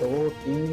2-3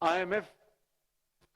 IMF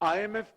IMF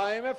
IMF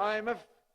IMF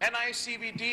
NICVD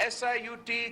SIUT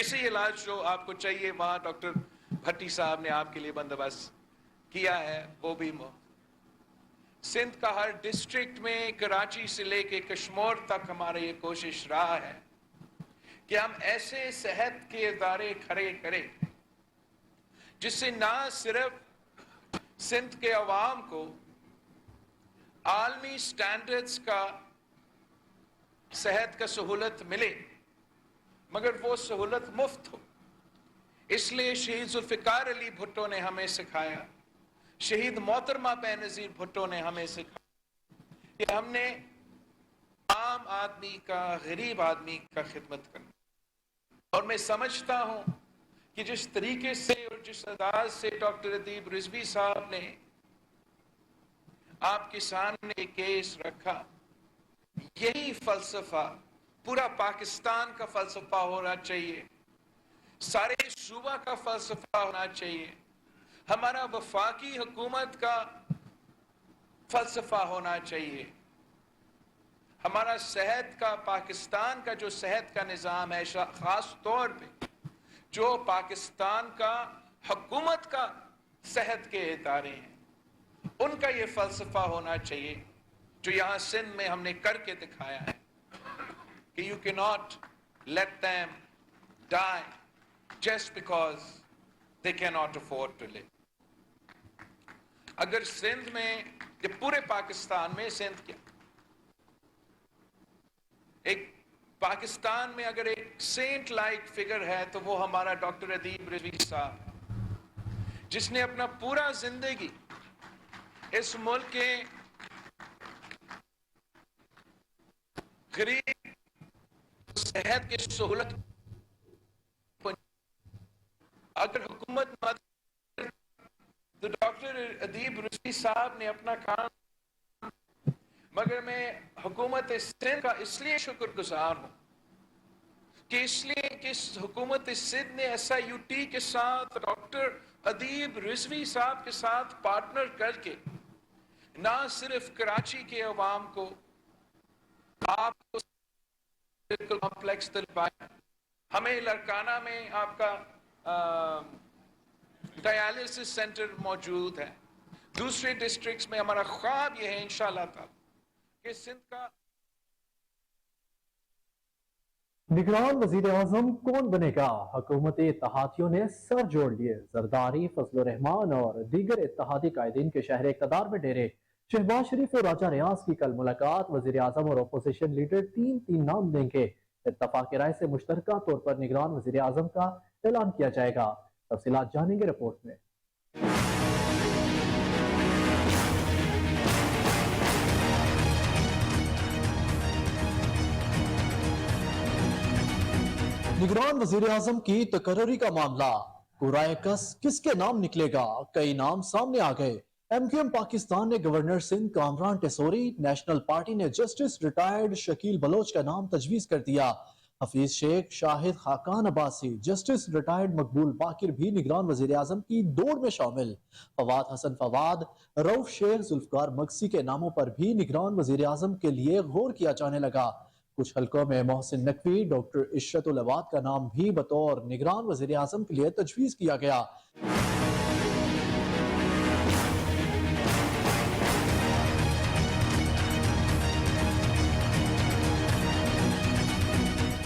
کسی علاج جو آپ کو چاہیے وہاں ڈاکٹر بھٹی صاحب نے آپ کے لیے بندوبست کیا ہے، وہ بھی سندھ کا ہر ڈسٹرکٹ میں کراچی سے لے کے کشمور تک ہمارا یہ کوشش رہا ہے کہ ہم ایسے صحت کے ادارے کھڑے کریں جس سے نہ صرف سندھ کے عوام کو عالمی سٹینڈرڈز کا صحت کا سہولت ملے مگر وہ سہولت مفت ہو۔ اس لیے شہید ذوالفقار علی بھٹو نے ہمیں سکھایا، شہید محترمہ بینظیر بھٹو نے ہمیں سکھایا کہ ہم نے عام آدمی کا، غریب آدمی کا خدمت کرنا۔ اور میں سمجھتا ہوں کہ جس طریقے سے اور جس انداز سے ڈاکٹر ادیب رضوی صاحب نے آپ کے سامنے کیس رکھا، یہی فلسفہ پورا پاکستان کا فلسفہ ہونا چاہیے، سارے صوبہ کا فلسفہ ہونا چاہیے، ہمارا وفاقی حکومت کا فلسفہ ہونا چاہیے، ہمارا صحت کا، پاکستان کا جو صحت کا نظام ہے، خاص طور پہ جو پاکستان کا حکومت کا صحت کے ادارے ہیں، ان کا یہ فلسفہ ہونا چاہیے جو یہاں سندھ میں ہم نے کر کے دکھایا ہے کہ you cannot let them die just because they cannot afford to live۔ اگر سندھ میں، یہ پورے پاکستان میں، سندھ کیا ایک پاکستان میں اگر ایک سینٹ لائک فگر ہے تو وہ ہمارا ڈاکٹر ادیب رضوی صاحب، جس نے اپنا پورا زندگی اس ملک کے غریب صحت کی سہولت، اگر حکومت تو ڈاکٹر ادیب رضوی صاحب نے اپنا کام، مگر میں حکومت سندھ کا اس لیے شکر گزار ہوں کہ اس لیے کہ حکومت سندھ نے SIUT کے ساتھ ڈاکٹر ادیب رضوی صاحب کے ساتھ پارٹنر کر کے نہ صرف کراچی کے عوام کو، آپ کو کمپلیکس دلوایا، ہمیں لڑکانہ میں آپ کا ڈیالسس سینٹر موجود ہے، دوسرے ڈسٹرکٹس میں ہمارا خواب یہ ہے انشاءاللہ تعالی کہ سندھ کا نگران وزیر اعظم کون بنے گا؟ حکومتی اتحادیوں نے سر جوڑ لیے، زرداری، فضل الرحمان اور دیگر اتحادی قائدین کے شہر اقتدار میں ڈیرے۔ شہباز شریف اور راجہ ریاض کی کل ملاقات، وزیر اعظم اور اپوزیشن لیڈر تین نام دیں گے۔ اتفاق رائے سے مشترکہ طور پر نگران وزیر اعظم کا اعلان کیا جائے گا۔ تفصیلات جانیں گے رپورٹ میں۔ نگران وزیر اعظم کی تقرری کا معاملہ، قرائے کس کے نام نکلے گا؟ کئی نام سامنے آ گئے۔ MQM پاکستان نے governor Sindh Kamran Tessori, national party نے جسٹس ریٹائرڈ شکیل بلوچ کا نام تجویز کر دیا۔ حفیظ شیخ، شاہد خاقان عباسی، جسٹس ریٹائرڈ مقبول باقر بھی نگران وزیر اعظم کی دوڑ میں شامل۔ فواد حسن فواد، رؤف شیخ، ذوالفقار مگسی کے ناموں پر بھی نگران وزیر اعظم کے لیے غور کیا جانے لگا۔ کچھ حلقوں میں محسن نقوی، ڈاکٹر عشرت العواد کا نام بھی بطور نگران وزیر اعظم کے لیے تجویز کیا گیا۔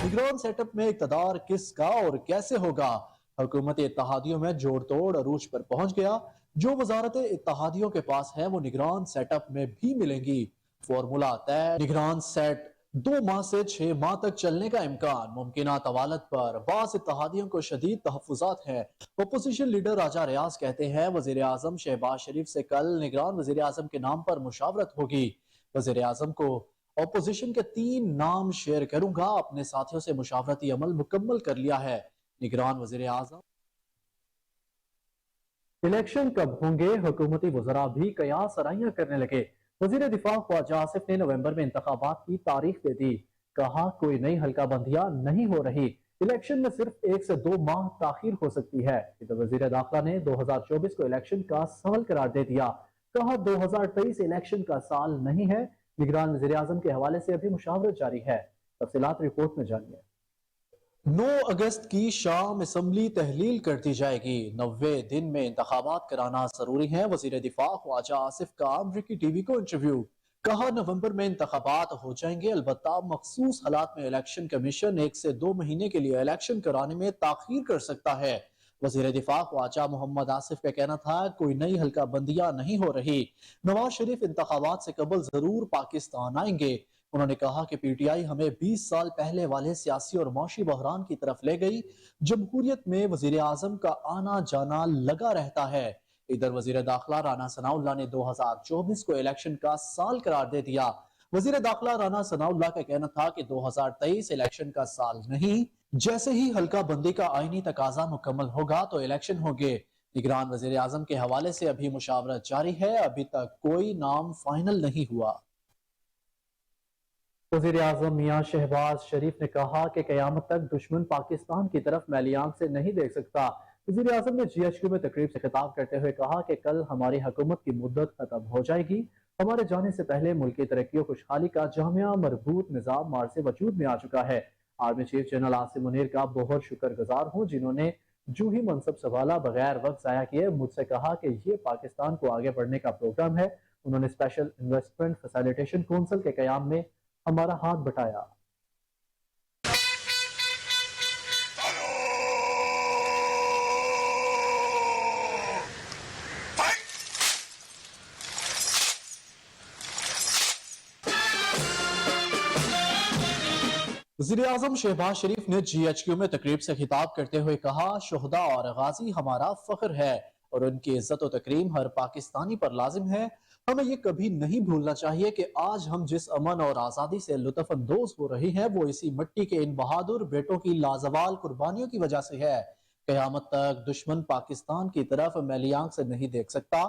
نگران سیٹ اپ میں اقتدار کس کا اور کیسے ہوگا؟ حکومت اتحادیوں میں جوڑ توڑ عروج پر پہنچ گیا۔ جو وزارت اتحادیوں کے پاس ہے وہ نگران سیٹ اپ میں بھی ملیں گی۔ فارمولا طے، نگران سیٹ 2 ماہ سے 6 ماہ تک چلنے کا امکان۔ ممکنہ طوالت پر بعض اتحادیوں کو شدید تحفظات ہیں۔ اپوزیشن لیڈر راجہ ریاض کہتے ہیں وزیر اعظم شہباز شریف سے کل نگران وزیر اعظم کے نام پر مشاورت ہوگی۔ وزیر اعظم کو اپوزیشن کے 3 نام شیئر کروں گا، اپنے ساتھیوں سے مشاورتی عمل مکمل کر لیا ہے۔ نگران وزیر اعظم الیکشن کب ہوں گے؟ حکومتی وزراء بھی قیاس آرائیاں کرنے لگے۔ وزیر دفاع خواجہ آصف نے نومبر میں انتخابات کی تاریخ دے دی، کہا کوئی نئی حلقہ بندیاں نہیں ہو رہی، الیکشن میں صرف 1 سے 2 ماہ تاخیر ہو سکتی ہے۔ وزیر داخلہ نے 2024 کو الیکشن کا سال قرار دے دیا، کہا 2023 الیکشن کا سال نہیں ہے۔ نگران وزیر اعظم کے حوالے سے ابھی مشاورت جاری ہے۔ تفصیلات رپورٹ میں جانیے۔ 9 اگست کی شام اسمبلی تحلیل کر دی جائے گی۔ 90 دن میں انتخابات کرانا ضروری ہے۔ وزیر دفاع خواجہ آصف کا امریکی ٹی وی کو انٹرویو، کہا نومبر میں انتخابات ہو جائیں گے، البتہ مخصوص حالات میں الیکشن کمیشن 1 سے 2 مہینے کے لیے الیکشن کرانے میں تاخیر کر سکتا ہے۔ وزیر دفاع خواجہ محمد آصف کا کہنا تھا کوئی نئی حلقہ بندیاں نہیں ہو رہی، نواز شریف انتخابات سے قبل ضرور پاکستان آئیں گے۔ انہوں نے کہا کہ پی ٹی آئی ہمیں 20 سال پہلے والے سیاسی اور معاشی بحران کی طرف لے گئی۔ جمہوریت میں وزیر اعظم کا آنا جانا لگا رہتا ہے۔ ادھر وزیر داخلہ رانا ثناءاللہ نے 2024 کو الیکشن کا سال قرار دے دیا۔ وزیر داخلہ رانا ثناءاللہ کا کہنا تھا کہ 2023 الیکشن کا سال نہیں، جیسے ہی حلقہ بندی کا آئینی تقاضا مکمل ہوگا تو الیکشن ہوگے۔ نگران وزیر اعظم کے حوالے سے ابھی مشاورت جاری ہے، ابھی تک کوئی نام فائنل نہیں ہوا۔ وزیر اعظم میاں شہباز شریف نے کہا کہ قیامت تک دشمن پاکستان کی طرف میلی آنکھ سے نہیں دیکھ سکتا۔ وزیر اعظم نے جی ایچ کیو میں تقریب سے خطاب کرتے ہوئے کہا کہ کل ہماری حکومت کی مدت ختم ہو جائے گی۔ ہمارے جانے سے پہلے ملک کی ترقی و خوشحالی کا جامعہ مربوط نظام مارچ سے وجود میں آ چکا ہے۔ Army chief general Asim Munir کا بہت شکر گزار ہوں، جنہوں نے جو ہی منصب سنبھالا بغیر وقت ضائع کیے مجھ سے کہا کہ یہ پاکستان کو آگے بڑھنے کا پروگرام ہے۔ انہوں نے اسپیشل انویسٹمنٹ فیسیلیٹیشن کونسل کے قیام میں ہمارا ہاتھ بٹایا۔ وزیر اعظم شہباز شریف نے جی ایچ کیو میں تقریب سے خطاب کرتے ہوئے کہا شہداء اور غازی ہمارا فخر ہے اور ان کی عزت و تکریم ہر پاکستانی پر لازم ہے۔ ہمیں یہ کبھی نہیں بھولنا چاہیے کہ آج ہم جس امن اور آزادی سے لطف اندوز ہو رہی ہیں وہ اسی مٹی کے ان بہادر بیٹوں کی لازوال قربانیوں کی وجہ سے ہے۔ قیامت تک دشمن پاکستان کی طرف میلی آنکھ سے نہیں دیکھ سکتا۔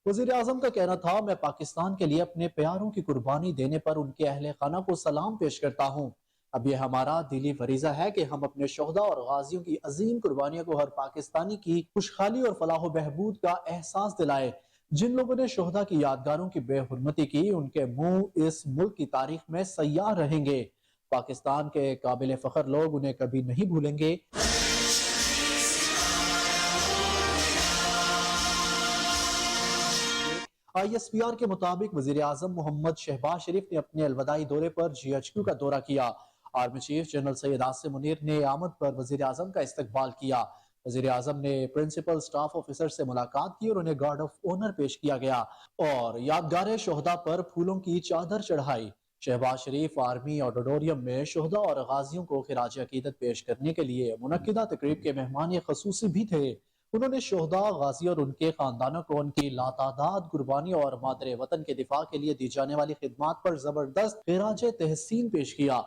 وزیر اعظم کا کہنا تھا میں پاکستان کے لیے اپنے پیاروں کی قربانی دینے پر ان کے اہل خانہ کو سلام پیش کرتا ہوں۔ اب یہ ہمارا دلی فریضہ ہے کہ ہم اپنے شہداء اور غازیوں کی عظیم قربانیوں کو ہر پاکستانی کی خوشحالی اور فلاح و بہبود کا احساس دلائے۔ جن لوگوں نے شہداء کی یادگاروں کی بے حرمتی کی ان کے منہ اس ملک کی تاریخ میں سیاہ رہیں گے۔ پاکستان کے قابل فخر لوگ انہیں کبھی نہیں بھولیں گے۔ آئی ایس پی آر کے مطابق وزیر اعظم محمد شہباز شریف نے اپنے الوداعی دورے پر جی ایچ کیو کا دورہ کیا۔ Army chief general Syed Asim Munir نے آمد پر وزیر اعظم کا استقبال کیا۔ وزیر اعظم نے پرنسپل سٹاف آفیسر سے ملاقات کی اور انہیں گارڈ آف آنر پیش کیا گیا اور یادگار شہداء پر پھولوں کی چادر چڑھائی۔ شہباز شریف آرمی آڈیٹوریم میں شہداء اور غازیوں کو خراج عقیدت پیش کرنے کے لیے منعقدہ تقریب کے مہمان خصوصی بھی تھے۔ انہوں نے شہداء، غازی اور ان کے خاندانوں کو ان کی لاتعداد قربانیوں اور مادر وطن کے دفاع کے لیے دی جانے والی خدمات پر زبردست خراج تحسین پیش کیا۔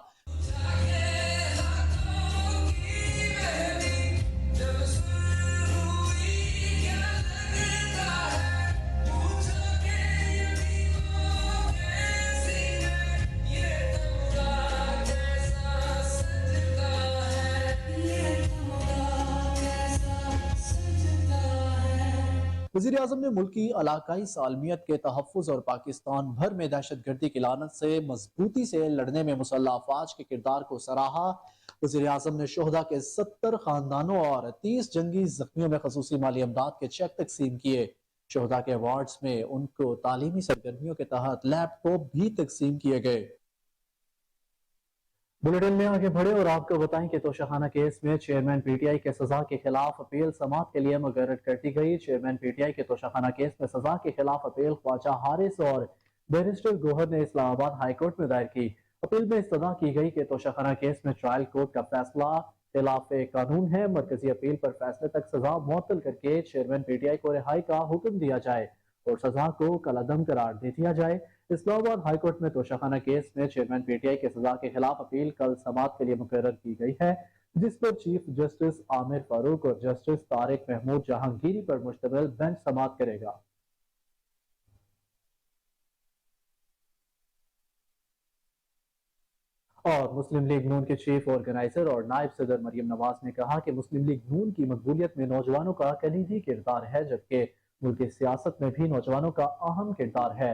وزیر اعظم نے ملک کی علاقائی سالمیت کے تحفظ اور پاکستان بھر میں دہشت گردی کی لعنت سے مضبوطی سے لڑنے میں مسلح افواج کے کردار کو سراہا۔ وزیر اعظم نے شہداء کے 70 خاندانوں اور 30 جنگی زخمیوں میں خصوصی مالی امداد کے چیک تقسیم کیے۔ شہداء کے وارڈز میں ان کو تعلیمی سرگرمیوں کے تحت لیپ ٹاپ بھی تقسیم کیے گئے۔ بلیٹن میں آگے بڑھے اور آپ کو بتائیں کہ توشہ کیس میں چیئرمین پی ٹی آئی کے سزا کے خلاف اپیل سماعت کے لیے مقرر کر دی گئی۔ چیئرمین پی ٹی آئی کے توشہ کیس میں سزا کے خلاف اپیل خواجہ حارث اور بیرسٹر گوہر نے اسلام آباد ہائی کورٹ میں دائر کی۔ اپیل میں استدعا کی گئی کہ توشہ کیس میں ٹرائل کورٹ کا فیصلہ خلاف قانون ہے، مرکزی اپیل پر فیصلے تک سزا معطل کر کے چیئرمین پی ٹی آئی کو رہائی کا حکم دیا جائے اور سزا کو کالعدم قرار دے دیا جائے۔ اسلام آباد ہائی کورٹ میں توشہ کیس میں چیئرمین پی ٹی آئی کے سزا کے خلاف اپیل کل سماعت کے لیے مقرر کی گئی ہے، جس پر چیف جسٹس عامر فاروق اور جسٹس طارق محمود جہانگیری پر مشتمل بینچ سماعت کرے گا۔ اور مسلم لیگ نون کے چیف آرگنائزر اور نائب صدر مریم نواز نے کہا کہ مسلم لیگ نون کی مقبولیت میں نوجوانوں کا کلیدی کردار ہے، جبکہ ملک کی سیاست میں بھی نوجوانوں کا اہم کردار ہے۔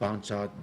5, 7,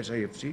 SIFC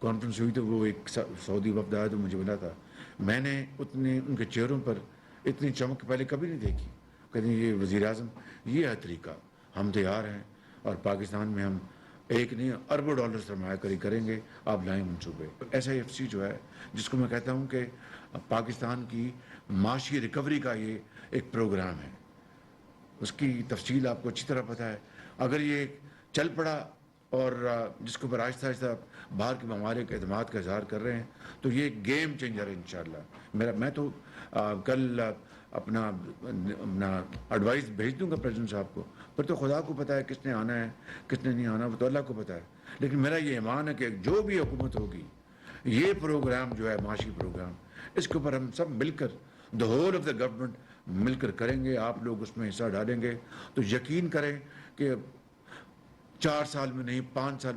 کانفرنس ہوئی تو وہ ایک سعودی وفد آیا تو مجھے ملا تھا. میں نے ان کے چہروں پر اتنی چمک پہلے کبھی نہیں دیکھی. کہتے ہیں یہ وزیر اعظم یہ ہے طریقہ, ہم تیار ہیں اور پاکستان میں ہم ایک نہیں اربوں ڈالر سرمایہ کاری کریں گے, آپ لائیں منصوبے. ایسا ایف سی جو ہے جس کو میں کہتا ہوں کہ پاکستان کی معاشی ریکوری کا یہ ایک پروگرام ہے, اس کی تفصیل آپ کو اچھی طرح پتہ ہے. اگر یہ چل پڑا اور جس کے اوپر آہستہ آہستہ باہر کے ممالک اعتماد کا اظہار کر رہے ہیں تو یہ گیم چینجر ہے انشاءاللہ. میں تو کل اپنا ایڈوائس بھیج دوں گا پریزیڈنٹ صاحب کو, پھر تو خدا کو پتہ ہے کس نے آنا ہے کس نے نہیں آنا, وہ تو اللہ کو پتہ ہے. لیکن میرا یہ ایمان ہے کہ جو بھی حکومت ہوگی یہ پروگرام جو ہے معاشی پروگرام, اس کے اوپر ہم سب مل کر the whole of the government مل کر کریں گے. آپ لوگ اس میں حصہ ڈالیں گے تو یقین کریں کہ 4 سال میں نہیں 5 سال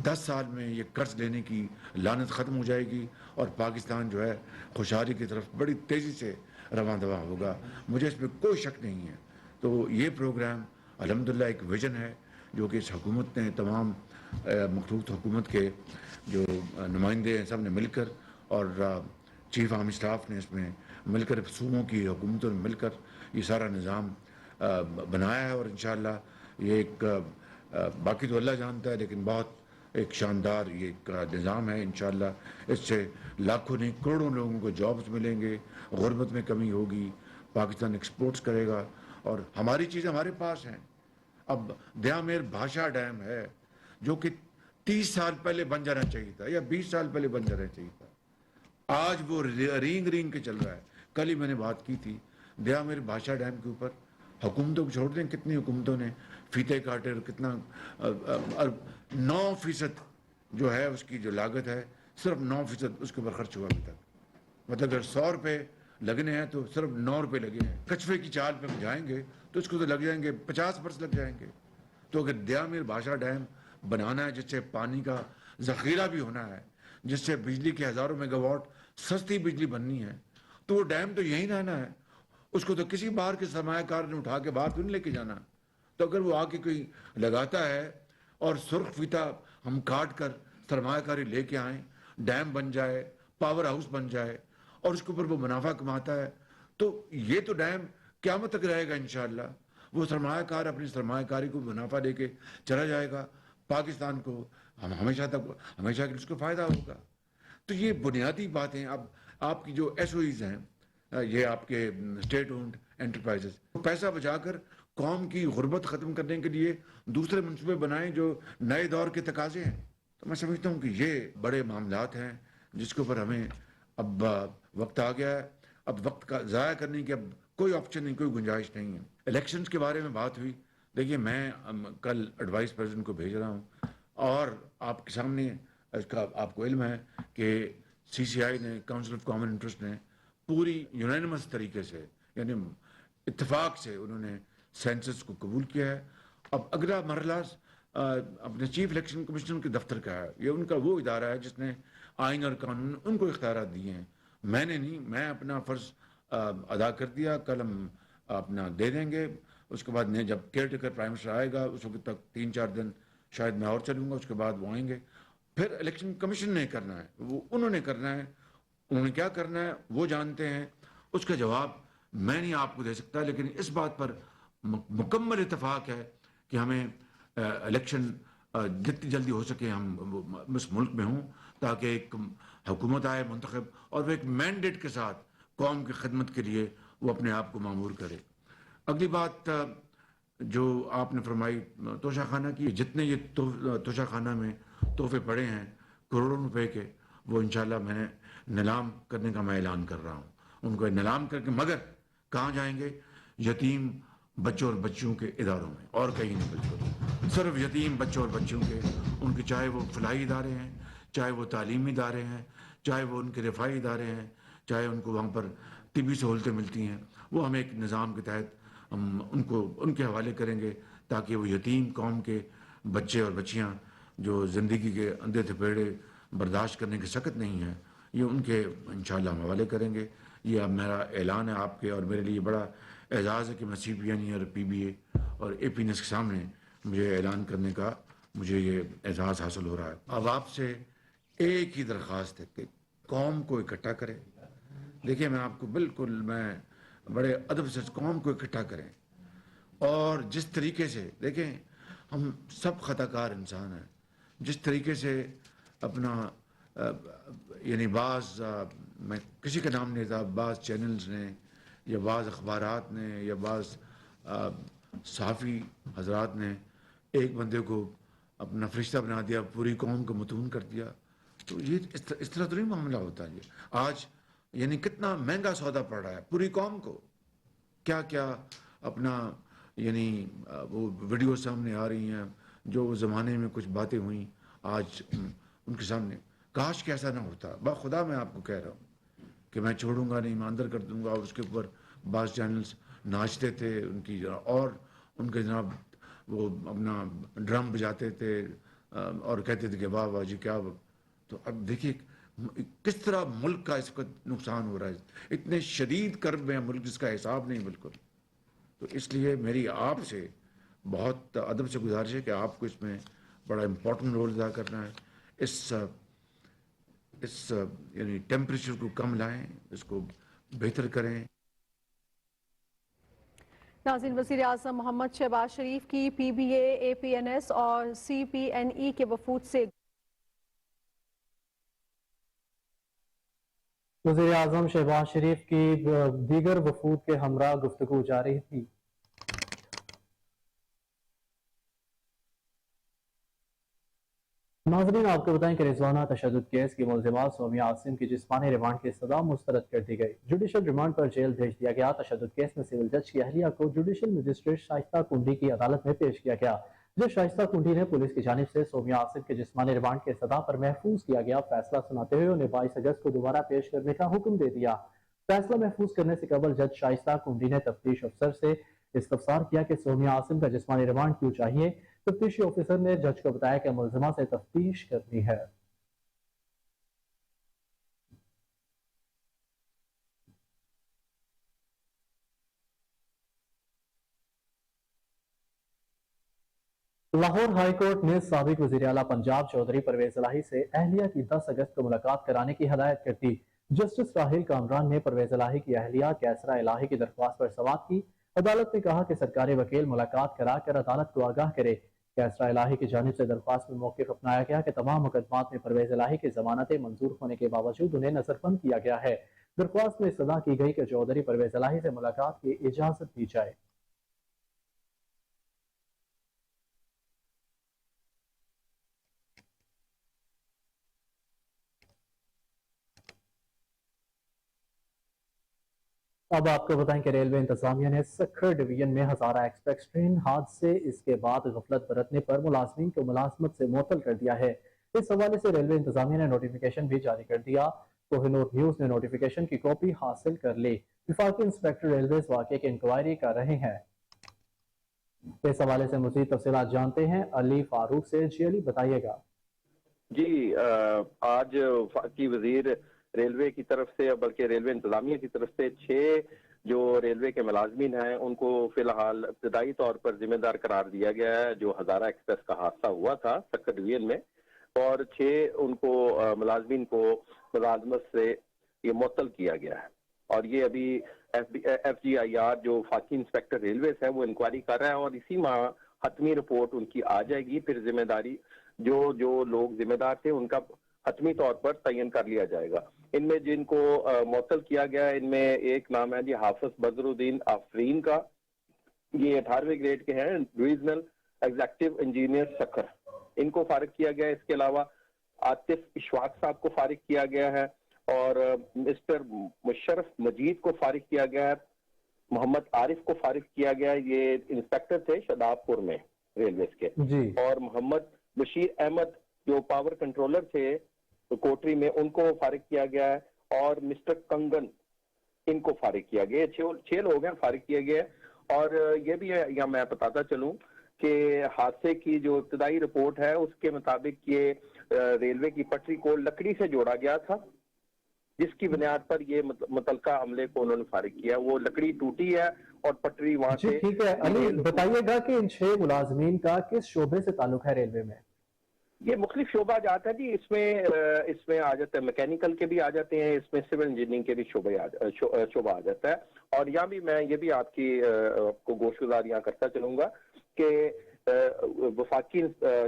10 سال میں یہ قرض لینے کی لعنت ختم ہو جائے گی اور پاکستان جو ہے خوشحالی کی طرف بڑی تیزی سے رواں دواں ہوگا. مجھے اس میں کوئی شک نہیں ہے. تو یہ پروگرام الحمدللہ ایک ویژن ہے جو کہ اس حکومت نے تمام مخلوط حکومت کے جو نمائندے ہیں سب نے مل کر اور چیف آرمی اسٹاف نے اس میں مل کر صوبوں کی حکومتوں نے مل کر یہ سارا نظام بنایا ہے. اور انشاءاللہ یہ ایک باقی تو اللہ جانتا ہے لیکن بہت ایک شاندار یہ ایک نظام ہے. انشاءاللہ اس سے لاکھوں نہیں کروڑوں لوگوں کو جابز ملیں گے, غربت میں کمی ہوگی, پاکستان ایکسپورٹس کرے گا اور ہماری چیزیں ہمارے پاس ہیں. اب دیامیر بھاشا ڈیم ہے جو کہ 30 سال پہلے بن جانا چاہیے تھا یا 20 سال پہلے بن جانا چاہیے تھا, آج وہ رینگ کے چل رہا ہے. کل ہی میں نے بات کی تھی دیامیر بھاشا ڈیم کے اوپر, حکومتوں کو چھوڑ دیں کتنی حکومتوں نے فیتے کاٹے اور کتنا 9% جو ہے اس کی جو لاگت ہے صرف 9% اس کے اوپر خرچ ہوا ابھی تک. مطلب اگر 100 روپے لگنے ہیں تو صرف 9 روپے لگے ہیں. کچھوے کی چال پہ جائیں گے تو اس کو تو لگ جائیں گے 50% لگ جائیں گے. تو اگر دیامیر بھاشا ڈیم بنانا ہے جس سے پانی کا ذخیرہ بھی ہونا ہے, جس سے بجلی کے ہزاروں میگا واٹ سستی بجلی بننی ہے, تو وہ ڈیم تو یہیں رہنا ہے. اس کو تو کسی باہر کے سرمایہ کار نے اٹھا کے باہر تو نہیں لے کے جانا. تو اگر وہ آ کے کوئی لگاتا ہے اور سرخ فیتا ہم کاٹ کر سرمایہ کاری لے کے آئیں, ڈیم بن جائے, پاور ہاؤس بن جائے اور اس کے اوپر وہ منافع کماتا ہے, تو یہ تو ڈیم قیامت تک رہے گا انشاءاللہ. وہ سرمایہ کار اپنی سرمایہ کاری کو منافع دے کے چلا جائے گا, پاکستان کو ہمیشہ کے اس کو فائدہ ہوگا. تو یہ بنیادی باتیں. اب آپ کی جو ایس او ایز ہیں, یہ آپ کے اسٹیٹ اونڈ انٹرپرائزز, پیسہ بچا کر قوم کی غربت ختم کرنے کے لیے دوسرے منصوبے بنائیں جو نئے دور کے تقاضے ہیں. تو میں سمجھتا ہوں کہ یہ بڑے معاملات ہیں جس کے اوپر ہمیں اب وقت آ گیا ہے. اب وقت کا ضائع کرنے کی اب کوئی آپشن نہیں, کوئی گنجائش نہیں ہے. الیکشنز کے بارے میں بات ہوئی, دیکھیے میں کل ایڈوائس پریزیڈنٹ کو بھیج رہا ہوں اور آپ کے سامنے اس کا آپ کو علم ہے کہ سی سی آئی نے, کاؤنسل آف کامن انٹرسٹ نے پوری یونینمس طریقے سے یعنی اتفاق سے انہوں نے سینسس کو قبول کیا ہے. اب اگلا مرحلہ اپنے چیف الیکشن کمیشنر کے دفتر کا ہے. یہ ان کا وہ ادارہ ہے جس نے آئین اور قانون ان کو اختیارات دیے ہیں, میں نے نہیں. میں اپنا فرض ادا کر دیا, کل ہم اپنا دے دیں گے. اس کے بعد جب کیئر ٹیکر پرائم منسٹر آئے گا اس وقت تک 3-4 دن شاید میں اور چلوں گا, اس کے بعد وہ آئیں گے. پھر الیکشن کمیشن نے کرنا ہے, وہ انہوں نے کرنا ہے. انہوں نے کیا کرنا ہے وہ جانتے ہیں, اس کا جواب میں نہیں آپ کو دے سکتا. لیکن اس بات پر مکمل اتفاق ہے کہ ہمیں الیکشن جتنی جلدی ہو سکے ہم اس ملک میں ہوں تاکہ ایک حکومت آئے منتخب اور وہ ایک مینڈیٹ کے ساتھ قوم کی خدمت کے لیے وہ اپنے آپ کو معمور کرے. اگلی بات جو آپ نے فرمائی توشہ خانہ کی, جتنے یہ توشہ خانہ میں تحفے پڑے ہیں کروڑوں روپے کے, وہ انشاءاللہ میں نے نیلام کرنے کا میں اعلان کر رہا ہوں. ان کو نیلام کر کے, مگر کہاں جائیں گے؟ یتیم بچوں اور بچیوں کے اداروں میں, اور کہیں نہیں. بالکل صرف یتیم بچوں اور بچیوں کے, ان کے چاہے وہ فلاحی ادارے ہیں, چاہے وہ تعلیمی ادارے ہیں, چاہے وہ ان کے رفاہی ادارے ہیں, چاہے ان کو وہاں پر طبی سہولتیں ملتی ہیں, وہ ہم ایک نظام کے تحت ہم ان کے حوالے کریں گے تاکہ وہ یتیم قوم کے بچے اور بچیاں جو زندگی کے اندھے تھپیڑے برداشت کرنے کے سخت نہیں ہیں, یہ ان کے انشاءاللہ ہم حوالے کریں گے. یہ اب میرا اعلان ہے آپ کے, اور میرے لیے بڑا اعزاز ہے کہ میں سی پی این ای اور پی بی اے اور اے پی نیس کے سامنے مجھے اعلان کرنے کا مجھے یہ اعزاز حاصل ہو رہا ہے. اب آپ سے ایک ہی درخواست ہے کہ قوم کو اکٹھا کریں. دیکھیں میں آپ کو بالکل میں بڑے ادب سے قوم کو اکٹھا کریں اور جس طریقے سے دیکھیں ہم سب خطا کار انسان ہیں. جس طریقے سے اپنا یعنی بعض میں کسی کا نام نہیں تھا بعض چینلز نے یا بعض اخبارات نے یا بعض صحافی حضرات نے ایک بندے کو اپنا فرشتہ بنا دیا پوری قوم کو متون کر دیا. تو یہ اس طرح تو نہیں معاملہ ہوتا. یہ آج یعنی کتنا مہنگا سودا پڑ رہا ہے پوری قوم کو. کیا کیا اپنا یعنی وہ ویڈیو سامنے آ رہی ہیں جو اس زمانے میں کچھ باتیں ہوئیں آج ان کے سامنے. کاش کہ ایسا نہ ہوتا. بخدا میں آپ کو کہہ رہا ہوں کہ میں چھوڑوں گا نہیں میں اندر کر دوں گا. اس کے اوپر بعض چینلز ناچتے تھے ان کی اور ان کے جناب وہ اپنا ڈرم بجاتے تھے اور کہتے تھے کہ واہ واہ جی کیا. تو اب دیکھیے کس طرح ملک کا اس وقت نقصان ہو رہا ہے. اتنے شدید کرب میں ملک جس کا حساب نہیں بالکل. تو اس لیے میری آپ سے بہت ادب سے گزارش ہے کہ آپ کو اس میں بڑا امپورٹنٹ رول ادا کرنا ہے. اس یعنی ٹیمپریچر کو کم لائیں اس کو بہتر کریں. ناظرین وزیر اعظم محمد شہباز شریف کی پی be a a P N S اور سی پی این ای کے وفود سے وزیر اعظم شہباز شریف کی دیگر وفود کے ہمراہ گفتگو جاری تھی. ناظرین آپ کو بتائیں کہ رضوانہ تشدد کیس کی ملزمہ سومیہ عاصم کی جسمانی ریمانڈ کی استدعا مسترد کر دی گئی. جوڈیشل ریمانڈ پر جیل بھیج دیا گیا. تشدد کیس میں سول جج کی اہلیہ کو جوڈیشل مجسٹریٹ شائستہ کنڈی کی عدالت میں پیش کیا گیا. جج شائستہ کنڈی نے پولیس کی جانب سے سومیہ عاصم کے جسمانی ریمانڈ کی استدعا پر محفوظ کیا گیا فیصلہ سناتے ہوئے انہیں 22 اگست کو دوبارہ پیش کرنے کا حکم دے دیا. فیصلہ محفوظ کرنے سے قبل جج شائستہ کنڈی نے تفتیش افسر سے استفسار کیا کہ سومیہ عاصم کا جسمانی ریمانڈ کیوں چاہیے. تفتیشی آفیسر نے جج کو بتایا کہ ملزمہ سے تفتیش کرنی ہے. لاہور ہائی کورٹ نے سابق وزیر اعلیٰ پنجاب چودھری پرویز الہی سے اہلیہ کی 10 اگست کو ملاقات کرانے کی ہدایت کر دی. جسٹس راہیل کامران نے پرویز الہی کی اہلیہ کیسرا الہی کی درخواست پر سماعت کی. عدالت نے کہا کہ سرکاری وکیل ملاقات کرا کر عدالت کو آگاہ کرے. کیسرا الہی کی جانب سے درخواست میں موقف اپنایا گیا کہ تمام مقدمات میں پرویز الہی کی ضمانتیں منظور ہونے کے باوجود انہیں نظر بند کیا گیا ہے. درخواست میں استدعا کی گئی کہ چودھری پرویز الہی سے ملاقات کی اجازت دی جائے. اب آپ کو بتائیں کہ ریلوے انتظامیہ نے سکھر ڈویژن میں ہزارہ ایکسپریس ٹرین حادثے اس کے بعد غفلت برتنے پر ملازمین کو ملازمت سے معطل کر دیا ہے. اس حوالے سے ریلوے انتظامیہ نے نوٹیفیکیشن بھی جاری کر دیا. کوہ نور نیوز نے نوٹیفیکیشن کی کاپی حاصل کر لی. وفاقی انسپیکٹر ریلویز واقعے کی انکوائری کر رہے ہیں. اس حوالے سے مزید تفصیلات جانتے ہیں علی فاروق سے. جی علی بتائیے گا. جی آج وفاقی وزیر ریلوے کی طرف سے بلکہ ریلوے انتظامیہ کی طرف سے 6 جو ریلوے کے ملازمین ہیں ان کو فی الحال ابتدائی طور پر ذمہ دار قرار دیا گیا ہے جو ہزارہ ایکسپریس کا حادثہ ہوا تھا سکر ڈویژن میں. اور 6 ان کو ملازمین کو ملازمت سے یہ معطل کیا گیا ہے. اور یہ ابھی ایف جی آئی آر جو وفاقی انسپیکٹر ریلویز ہے وہ انکوائری کر رہا ہے اور اسی ماہ حتمی رپورٹ ان کی آ جائے گی. پھر ذمہ داری جو لوگ ذمہ دار تھے ان کا حتمی طور پر تعین کر لیا جائے گا. ان میں جن کو معطل کیا گیا ہے ان میں ایک نام ہے جی حافظ بدر الدین آفرین کا. یہ 18ویں گریڈ کے ہیں ڈویژنل ایگزیکٹو انجینئر سکھر. ان کو فارغ کیا گیا ہے. اس کے علاوہ عاطف اشفاق صاحب کو فارغ کیا گیا ہے اور مسٹر مشرف مجید کو فارغ کیا گیا ہے. محمد عارف کو فارغ کیا گیا ہے. یہ انسپیکٹر تھے شاداب پور میں ریلویز کے. اور محمد بشیر احمد جو پاور کنٹرولر تھے کوٹری میں ان کو فارغ کیا گیا ہے. اور مسٹر کنگن ان کو فارغ کیا گیا. 6 لوگ ہیں فارغ کیا گیا ہے. اور یہ بھی ہے یا میں بتاتا چلوں کہ حادثے کی جو ابتدائی رپورٹ ہے اس کے مطابق یہ ریلوے کی پٹری کو لکڑی سے جوڑا گیا تھا جس کی بنیاد پر یہ متعلقہ عملے کو انہوں نے فارغ کیا. وہ لکڑی ٹوٹی ہے اور پٹری وہاں سے. ٹھیک ہے علی بتائیے گا کہ ان 6 ملازمین کا کس شعبے سے تعلق ہے ریلوے میں؟ یہ مختلف شعبہ جات ہے جی، اس میں آ جاتا ہے میکینیکل کے بھی آ جاتے ہیں، اس میں سول انجینئرنگ کے بھی شعبہ آ جاتا ہے. اور یہاں بھی میں یہ بھی آپ کو گوشگزار یہاں کرتا چلوں گا کہ وفاقی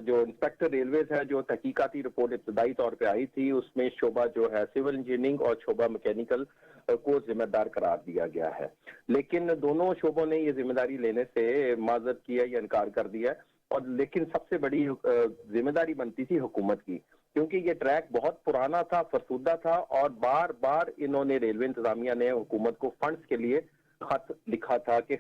جو انسپیکٹر ریلویز ہے، جو تحقیقاتی رپورٹ ابتدائی طور پہ آئی تھی، اس میں شعبہ جو ہے سول انجینئرنگ اور شعبہ میکینیکل کو ذمہ دار قرار دیا گیا ہے. لیکن دونوں شعبوں نے یہ ذمہ داری لینے سے معذرت کی ہے یا انکار کر دیا ہے. اور لیکن سب سے بڑی ذمہ داری بنتی تھی حکومت کی، کیونکہ یہ ٹریک بہت پرانا تھا، فرسودہ تھا، اور بار بار انہوں نے ریلوے انتظامیہ نے حکومت کو فنڈز کے لیے خط لکھا تھا کہ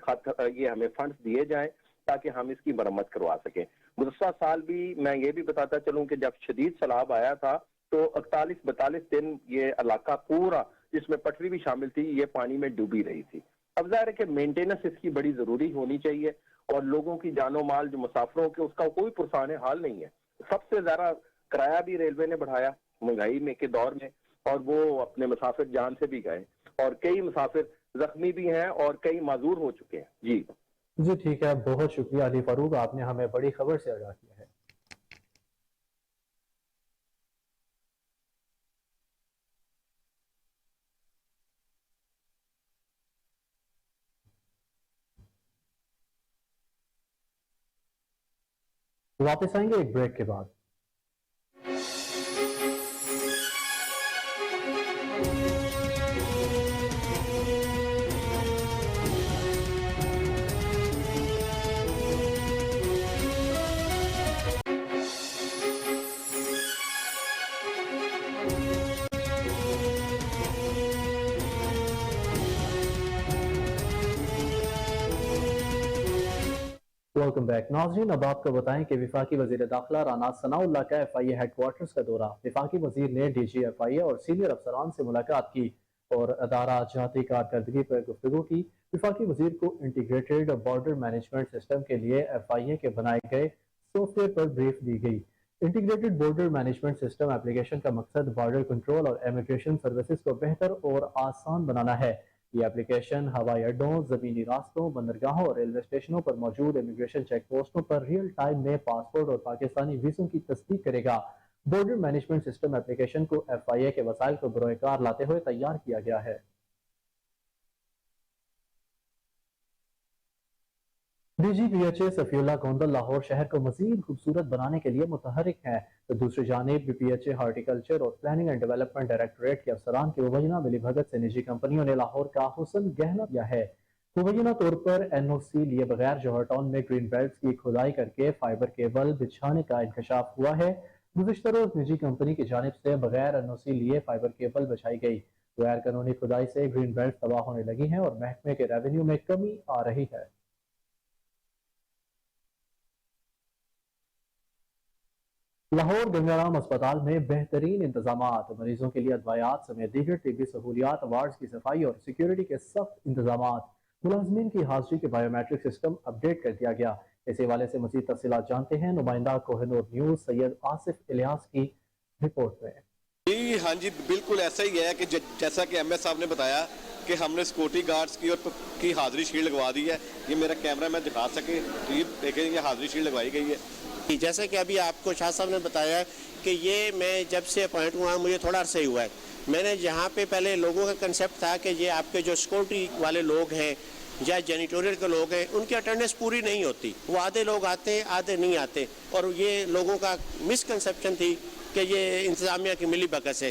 یہ ہمیں فنڈز دیے جائیں تاکہ ہم اس کی مرمت کروا سکیں. گزشتہ سال بھی میں یہ بھی بتاتا چلوں کہ جب شدید سیلاب آیا تھا تو 41-42 دن یہ علاقہ پورا، جس میں پٹری بھی شامل تھی، یہ پانی میں ڈوبی رہی تھی. اب ظاہر ہے کہ مینٹیننس اس کی بڑی ضروری ہونی چاہیے، اور لوگوں کی جان و مال جو مسافروں کے، اس کا کوئی پرسان حال نہیں ہے. سب سے زیادہ کرایہ بھی ریلوے نے بڑھایا مہنگائی میں کے دور میں، اور وہ اپنے مسافر جان سے بھی گئے، اور کئی مسافر زخمی بھی ہیں اور کئی معذور ہو چکے ہیں. جی ٹھیک ہے، بہت شکریہ علی فاروق، آپ نے ہمیں بڑی خبر سے آگاہ کیا ہے. واپس آئیں گے ایک بریک کے بعد. Welcome back. ناظرین، اب آپ کو بتائیں کہ وفاقی وزیر داخلہ رانا ثناء اللہ کا FIA ہیڈ کوارٹرز کا دورہ. وفاقی وزیر نے DG FIA اور سینئر افسران سے ملاقات کی اور ادارہ جاتی کارکردگی پر گفتگو کی. وفاقی وزیر کو انٹیگریٹڈ بارڈر مینجمنٹ سسٹم کے لیے FIA کے بنائے گئے soft where per brief the گئی. Integrated border management system application کا مقصد بارڈر کنٹرول اور امیگریشن سروسز کو بہتر اور آسان بنانا ہے. یہ ایپلیکیشن ہوائی اڈوں، زمینی راستوں، بندرگاہوں اور ریلوے اسٹیشنوں پر موجود امیگریشن چیک پوسٹوں پر ریئل ٹائم میں پاسپورٹ اور پاکستانی ویزوں کی تصدیق کرے گا. بارڈر مینجمنٹ سسٹم ایپلیکیشن کو FIA کے وسائل کو بروئے کار لاتے ہوئے تیار کیا گیا ہے. DG PHA صفی اللہ گوندل لاہور شہر کو مزید خوبصورت بنانے کے لیے متحرک ہیں، تو دوسری جانب PHA ہارٹیکلچر اور پلاننگ اینڈ ڈیولپمنٹ ڈائریکٹوریٹ کے افسران کی مبینہ ملی بھگت سے نجی کمپنیوں نے لاہور کا حسن گہنا کیا ہے. مبینہ طور پر NOC لیے بغیر جوہر ٹاؤن میں گرین بیلٹس کی کھدائی کر کے فائبر کیبل بچھانے کا انکشاف ہوا ہے. گزشتہ روز نجی کمپنی کی جانب سے بغیر NOC لیے فائبر کیبل بچھائی گئی. غیر قانونی کھدائی سے گرین بیلٹ تباہ ہونے لگی ہیں اور محکمے کے ریونیو میں کمی آ رہی ہے. لاہور گنگا رام اسپتال میں بہترین انتظامات، مریضوں کے لیے ادویات سمیت دیگر طبی سہولیات، وارڈز کی صفائی اور سیکیورٹی کے سخت انتظامات. ملازمین کی حاضری کے بائیو میٹرک سسٹم اپ ڈیٹ کر دیا گیا. اس حوالے سے مزید تفصیلات جانتے ہیں نمائندہ کوہ نور نیوز سید آصف الیاس کی رپورٹ میں. ہاں جی، بالکل ایسا ہی ہے کہ جیسا کہ MS صاحب نے بتایا کہ ہم نے سیکورٹی گارڈز کی حاضری شیلڈ لگوا دی ہے. یہ میرا کیمرہ میں دکھا سکے، یہ دیکھیں یہ حاضری شیلڈ لگوائی گئی ہے. جیسا کہ ابھی آپ کو شاہ صاحب نے بتایا کہ یہ میں جب سے اپوائنٹ ہوا مجھے تھوڑا عرصہ ہی ہوا ہے. میں نے جہاں پہ پہلے لوگوں کا کنسیپٹ تھا کہ یہ آپ کے جو سیکورٹی والے لوگ ہیں یا جینیٹوریل کے لوگ ہیں ان کی اٹینڈنس پوری نہیں ہوتی، وہ آدھے لوگ آتے ہیں آدھے نہیں آتے، اور یہ لوگوں کا مسکنسیپشن تھی کہ یہ انتظامیہ کی ملی بکس ہے،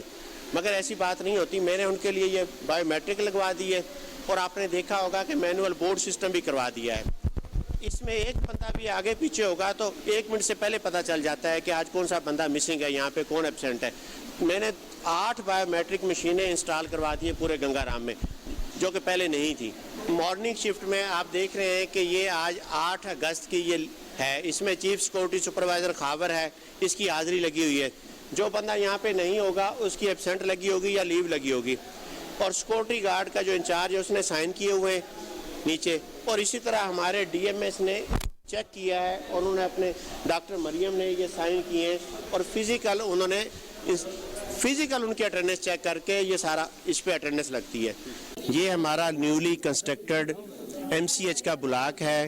مگر ایسی بات نہیں ہوتی. میں نے ان کے لیے یہ بائیو میٹرک لگوا دی ہے، اور آپ نے دیکھا ہوگا کہ مینول بورڈ سسٹم بھی کروا دیا ہے. اس میں ایک بندہ بھی آگے پیچھے ہوگا تو 1 منٹ سے پہلے پتہ چل جاتا ہے کہ آج کون سا بندہ مسنگ ہے، یہاں پہ کون ایبسینٹ ہے. میں نے 8 بائیو میٹرک مشینیں انسٹال کروا دی ہیں پورے گنگا رام میں، جو کہ پہلے نہیں تھی. مارننگ شفٹ میں آپ دیکھ رہے ہیں کہ یہ آج 8 اگست کی یہ ہے، اس میں چیف سیکورٹی سپروائزر خاور ہے، اس کی حاضری لگی ہوئی ہے. جو بندہ یہاں پہ نہیں ہوگا اس کی ایبسینٹ لگی ہوگی یا لیو لگی ہوگی. اور سیکورٹی گارڈ کا جو انچارج ہے اس نے سائن کیے ہوئے ہیں نیچے. اور اسی طرح ہمارے DMS نے چیک کیا ہے اور انہوں نے اپنے ڈاکٹر مریم نے یہ سائن کیے ہیں، اور فزیکل انہوں نے ان کی اٹینڈنس چیک کر کے یہ سارا اس پہ اٹینڈنس لگتی ہے. یہ ہمارا نیولی کنسٹرکٹڈ MCH کا بلاک ہے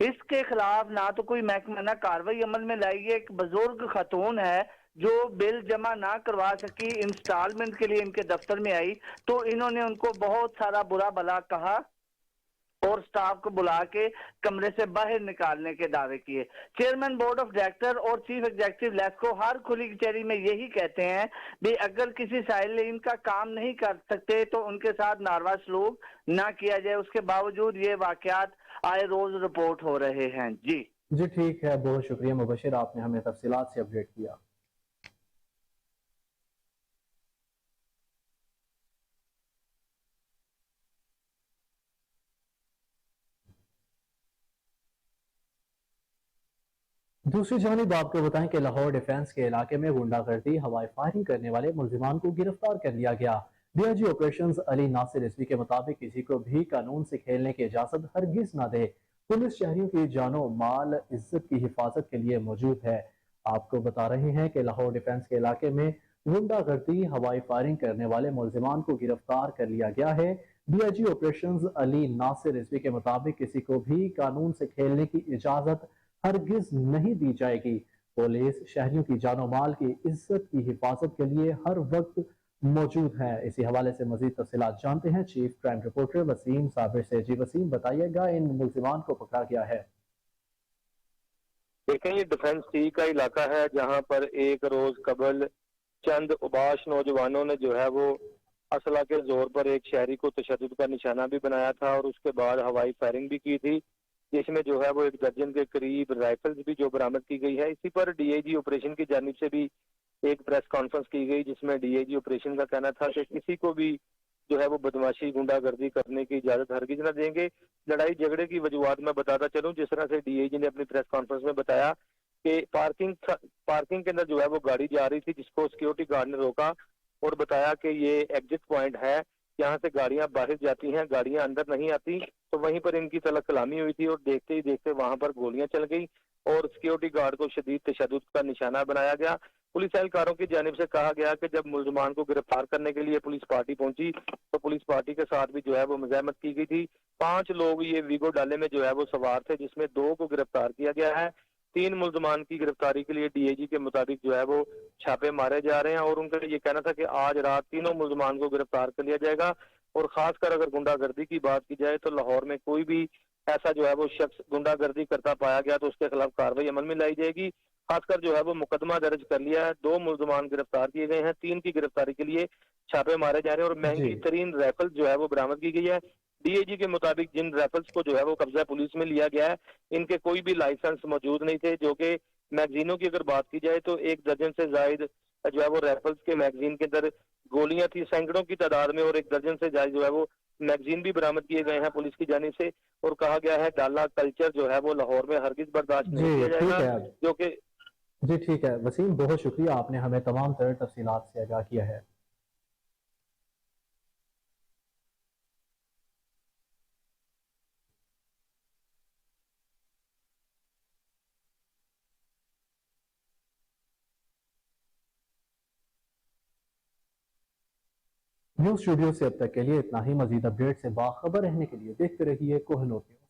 اس کے خلاف نہ تو کوئی محکمہ نہ کاروائی عمل میں لائی ہے. ایک بزرگ خاتون ہے جو بل جمع نہ کروا سکی، انسٹالمنٹ کے لیے ان کے دفتر میں آئی تو انہوں نے ان کو بہت سارا برا بلا کہا اور سٹاف کو بلا کے کمرے سے باہر نکالنے کے دعوے کیے. چیئرمین بورڈ آف ڈائریکٹر اور چیف ایگزیکٹو لیسکو ہر کھلی کچہری میں یہی کہتے ہیں بھی اگر کسی سائل ان کا کام نہیں کر سکتے تو ان کے ساتھ ناروا سلوک نہ کیا جائے. اس کے باوجود یہ واقعات آئے روز رپورٹ ہو رہے ہیں. جی ٹھیک ہے، بہت شکریہ مبشر، آپ نے ہمیں تفصیلات سے اپڈیٹ کیا. دوسری جانب آپ کو بتائیں کہ لاہور ڈیفنس کے علاقے میں غنڈہ گردی ہوائی فائرنگ کرنے والے ملزمان کو گرفتار کر لیا گیا. ڈی آئی جی آپریشنز علی ناصر رضوی کے مطابق کسی کو بھی قانون سے کھیلنے کی اجازت ہرگز نہ دے. پولیس شہریوں کی جان و مال عزت کی حفاظت کے لیے موجود ہے. آپ کو بتا رہے ہیں کہ لاہور ڈیفنس کے علاقے میں غنڈہ گردی ہوائی فائرنگ کرنے والے ملزمان کو گرفتار کر لیا گیا ہے. ڈی آئی جی آپریشنز علی ناصر رضوی کے مطابق کسی کو بھی قانون سے کھیلنے کی اجازت ہرگز نہیں دی جائے گی. پولیس شہریوں کی جان و مال کی عزت کی حفاظت کے لیے ہر وقت موجود ہے. اسی حوالے سے مزید تفصیلات جانتے ہیں چیف کرائم رپورٹر وسیم صابر سے. جی وسیم، بتائیے گا ان ملزمان کو پکڑا گیا ہے؟ دیکھیں، یہ ڈیفنس ٹی کا علاقہ ہے جہاں پر ایک روز قبل چند اوباش نوجوانوں نے جو ہے وہ اسلحہ کے زور پر ایک شہری کو تشدد کا نشانہ بھی بنایا تھا اور اس کے بعد ہوائی فائرنگ بھی کی تھی، جس میں جو ہے وہ 1 درجن کے قریب رائفلز بھی جو برآمد کی گئی ہے. اسی پر ڈی اے جی آپریشن کی جانب سے بھی ایک پریس کانفرنس کی گئی جس میں ڈی اے جی آپریشن کا کہنا تھا کہ کسی کو بھی جو ہے وہ بدماشی غنڈہ گردی کرنے کی اجازت ہرگز نہ دیں گے. لڑائی جھگڑے کی وجوہات میں بتاتا چلوں، جس طرح سے ڈی اے جی نے اپنی پریس کانفرنس میں بتایا کہ پارکنگ کے اندر جو ہے وہ گاڑی جا رہی تھی جس کو سیکیورٹی گارڈ نے روکا اور بتایا کہ یہ ایگزٹ پوائنٹ ہے، یہاں سے گاڑیاں باہر جاتی ہیں، گاڑیاں اندر نہیں آتی. تو وہیں پر ان کی طلق کلامی ہوئی تھی اور دیکھتے ہی دیکھتے وہاں پر گولیاں چل گئی اور سیکیورٹی گارڈ کو شدید تشدد کا نشانہ بنایا گیا. پولیس اہلکاروں کی جانب سے کہا گیا کہ جب ملزمان کو گرفتار کرنے کے لیے پولیس پارٹی پہنچی تو پولیس پارٹی کے ساتھ بھی جو ہے وہ مزاحمت کی گئی تھی. 5 لوگ یہ ویگو ڈالے میں جو ہے وہ سوار تھے، جس میں 2 کو گرفتار کیا گیا ہے. 3 ملزمان کی گرفتاری کے لیے ڈی اے جی کے مطابق جو ہے وہ چھاپے مارے جا رہے ہیں اور ان کا یہ کہنا تھا کہ آج رات تینوں ملزمان کو گرفتار کر لیا جائے گا. اور خاص کر اگر غنڈہ گردی کی بات کی جائے تو لاہور میں کوئی بھی ایسا جو ہے وہ شخص غنڈہ گردی کرتا پایا گیا تو اس کے خلاف کارروائی عمل میں لائی جائے گی. خاص کر جو ہے وہ مقدمہ درج کر لیا ہے، 2 ملزمان گرفتار کیے گئے ہیں، 3 کی گرفتاری کے لیے چھاپے مارے جا رہے ہیں اور مہنگی ترین رائفل جو ہے وہ برآمد کی گئی ہے. ڈی اے جی کے مطابق جن رائفلز کو جو ہے وہ قبضہ پولیس میں لیا گیا ہے ان کے کوئی بھی لائسنس موجود نہیں تھے، جو کہ میگزینوں کی اگر بات کی جائے تو 1 درجن سے زائد جو ہے وہ رائفلز کے میگزین کے اندر گولیاں تھی سینکڑوں کی تعداد میں اور 1 درجن سے زائد جو ہے وہ میگزین بھی برآمد کیے گئے ہیں پولیس کی جانب سے. اور کہا گیا ہے ڈالا کلچر جو ہے وہ لاہور میں ہرگز برداشت نہیں کیا جائے گا. جو کہ جی ٹھیک ہے وسیم، بہت شکریہ، آپ نے ہمیں تمام تر تفصیلات سے آگاہ کیا ہے. نیوز اسٹوڈیو سے اب تک کے لیے اتنا ہی. مزید اپڈیٹ سے باخبر رہنے کے لیے دیکھتے رہیے کوہ نور نیوز.